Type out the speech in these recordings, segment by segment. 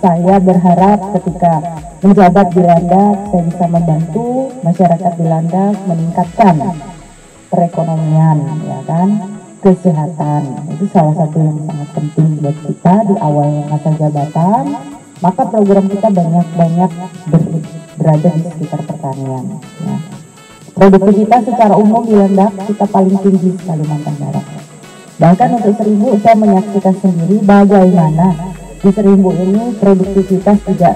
Saya berharap ketika menjabat di Landak, saya bisa membantu masyarakat di Landak meningkatkan perekonomian, ya kan, kesehatan. Itu salah satu yang sangat penting buat kita di awal masa jabatan. Maka program kita banyak-banyak berada di sekitar pertanian. Ya. Produktivitas secara umum di Landak kita paling tinggi di Kalimantan Barat. Bahkan untuk Seribu saya menyaksikan sendiri bagaimana di Seribu ini produktivitas juga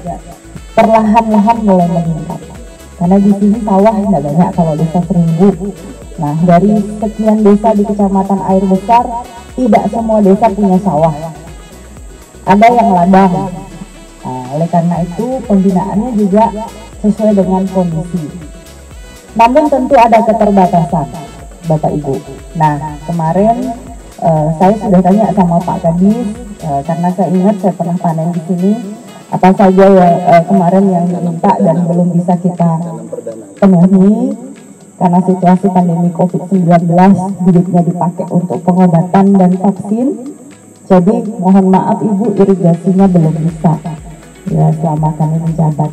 perlahan-lahan mulai meningkat. Karena di sini sawah tidak banyak kalau desa Seribu. Nah, dari sekian desa di Kecamatan Air Besar, tidak semua desa punya sawah. Ada yang ladang. Nah, oleh karena itu pembinaannya juga sesuai dengan kondisi. Namun tentu ada keterbatasan, Bapak Ibu. Nah, kemarin saya sudah tanya sama Pak Kadis, karena saya ingat saya pernah panen di sini, apa saja yang kemarin yang diminta dan belum bisa kita penuhi karena situasi pandemi COVID-19, bibitnya dipakai untuk pengobatan dan vaksin. Jadi mohon maaf Ibu, irigasinya belum bisa ya selama kami menjabat.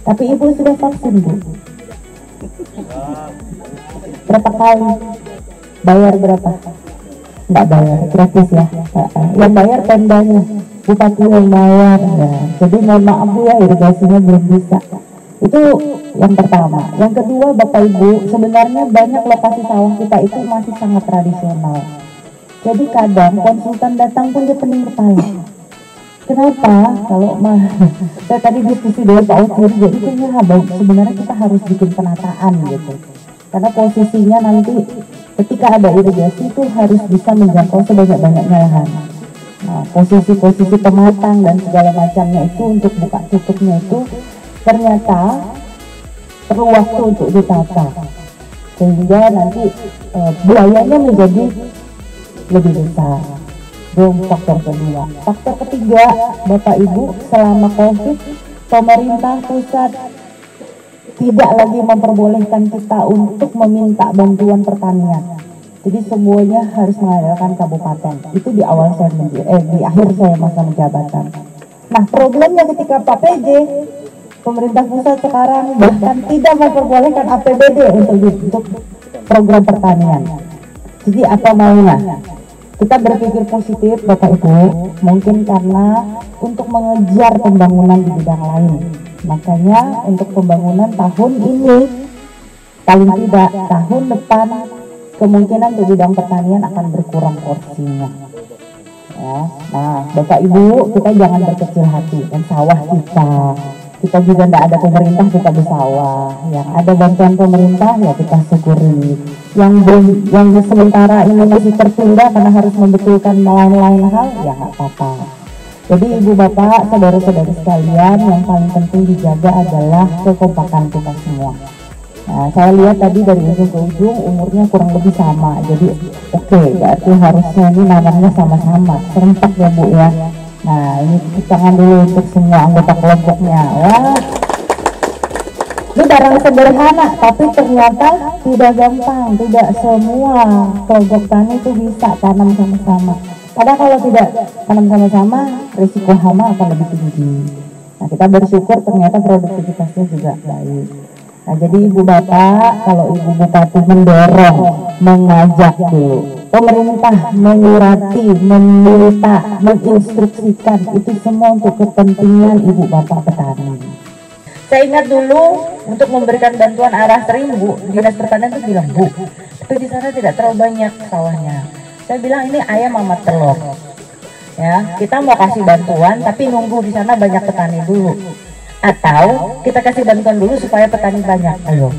Tapi Ibu sudah vaksin, Bu? Berapa kali? Bayar berapa? Enggak bayar, gratis ya. Yang bayar Pemdanya, bupati yang bayar ya. Jadi mohon maaf Bu ya, irigasinya belum bisa. Itu yang pertama. Yang kedua Bapak Ibu, sebenarnya banyak lokasi sawah kita itu masih sangat tradisional. Jadi kadang konsultan datang pun dia pening kepala. Kenapa? Kalau saya tadi diskusi dengan Pak Otir, jadi kayaknya sebenarnya kita harus bikin penataan gitu. Karena posisinya nanti ketika ada irigasi itu harus bisa menjangkau sebanyak-banyaknya lahan. Nah, posisi-posisi pematang dan segala macamnya itu untuk buka tutupnya itu ternyata perlu waktu untuk ditata. Sehingga nanti biayanya menjadi lebih besar. Belum faktor kedua. Faktor ketiga, Bapak Ibu, selama COVID, pemerintah pusat tidak lagi memperbolehkan kita untuk meminta bantuan pertanian. Jadi semuanya harus mengandalkan kabupaten. Itu di awal saya di akhir saya masa jabatan. Nah, problemnya ketika Pak PJ, pemerintah pusat sekarang bahkan tidak memperbolehkan APBD untuk program pertanian. Jadi apa maunya? Kita berpikir positif Bapak Ibu, mungkin karena untuk mengejar pembangunan di bidang lain. Makanya untuk pembangunan tahun ini, paling tidak tahun depan, kemungkinan di bidang pertanian akan berkurang porsinya. Ya. Nah Bapak Ibu, kita jangan berkecil hati, dan sawah kita juga tidak ada pemerintah, kita bersawah. Yang ada bantuan pemerintah ya kita syukuri. Yang sementara ini masih tertunda karena harus membetulkan lain-lain hal, ya nggak apa-apa. Jadi Ibu Bapak, saudara-saudari sekalian, yang paling penting dijaga adalah kekompakan kita semua. Nah, saya lihat tadi dari ujung ke ujung umurnya kurang lebih sama. Jadi oke, berarti harusnya ini namanya sama-sama, serempak ya Bu ya. Nah ini tangan dulu untuk semua anggota kelompoknya ya. Ini barang sederhana tapi ternyata tidak gampang. Tidak semua kelompok tani itu bisa tanam sama-sama. Padahal kalau tidak tanam sama-sama risiko hama akan lebih tinggi. Nah kita bersyukur ternyata produktivitasnya juga baik. Nah jadi Ibu Bapak, kalau Ibu Bupati mendorong, mengajak dulu, pemerintah menyurati, meminta, menginstruksikan, itu semua untuk kepentingan Ibu Bapak petani. Saya ingat dulu untuk memberikan bantuan arah Seribu, Dinas Pertanian itu bilang, Bu, tapi di sana tidak terlalu banyak sawahnya. Saya bilang ini ayam sama telur. Ya, kita mau kasih bantuan tapi nunggu di sana banyak petani dulu. Atau kita kasih bantuan dulu supaya petani banyak. Ayo.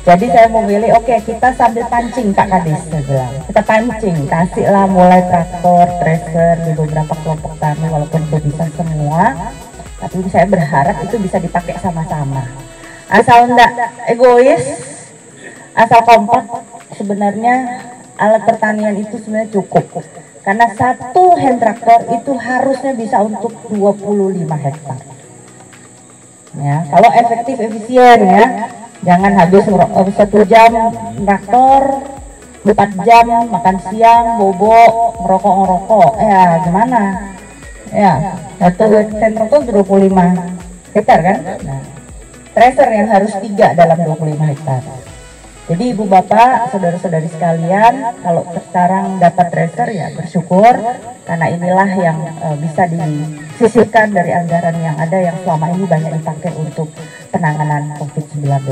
Jadi saya memilih, oke, kita sambil pancing Kak Kadis, saya bilang. Kita pancing, kasihlah mulai traktor, tracer di beberapa kelompok tani, walaupun belum bisa semua. Tapi saya berharap itu bisa dipakai sama-sama. Asal enggak egois, asal kompak, sebenarnya alat pertanian itu sebenarnya cukup. Karena satu hand traktor itu harusnya bisa untuk 25 hektar. Ya, kalau efektif efisien ya, jangan habis 1 jam traktor, 4 jam makan siang, bobo, ngerokok, ya gimana? Ya, satu center itu 25 hektar kan? Nah, tracer yang harus 3 dalam 25 hektar. Jadi ibu bapak, saudara-saudari sekalian, kalau sekarang dapat tracer ya bersyukur, karena inilah yang bisa disisihkan dari anggaran yang ada yang selama ini banyak dipakai untuk penanganan COVID-19.